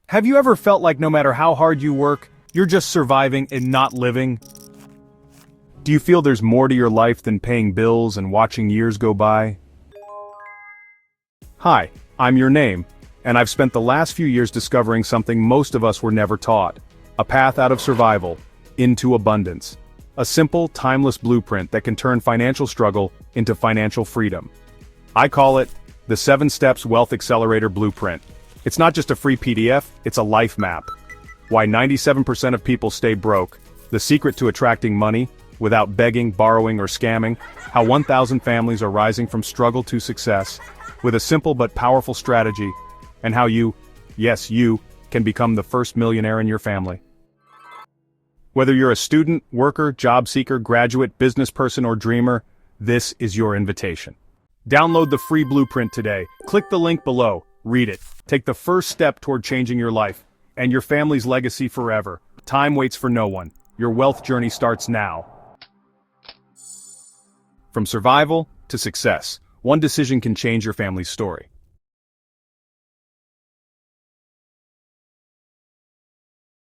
Have you ever felt like no matter how hard you work, you're just surviving and not living? Do you feel there's more to your life than paying bills and watching years go by? Hi, I'm Your Name, and I've spent the last few years discovering something most of us were never taught: a path out of survival into abundance. A simple, timeless blueprint that can turn financial struggle into financial freedom. I call it the 7 Steps Wealth Accelerator Blueprint. It's not just a free PDF, it's a life map. Why 97% of people stay broke, the secret to attracting money without begging, borrowing, or scamming, how 1,000 families are rising from struggle to success with a simple but powerful strategy, and how you, yes you, can become the first millionaire in your family. Whether you're a student, worker, job seeker, graduate, business person, or dreamer, this is your invitation. Download the free blueprint today. Click the link below, read it. Take the first step toward changing your life and your family's legacy forever. Time waits for no one. Your wealth journey starts now. From survival to success, one decision can change your family's story.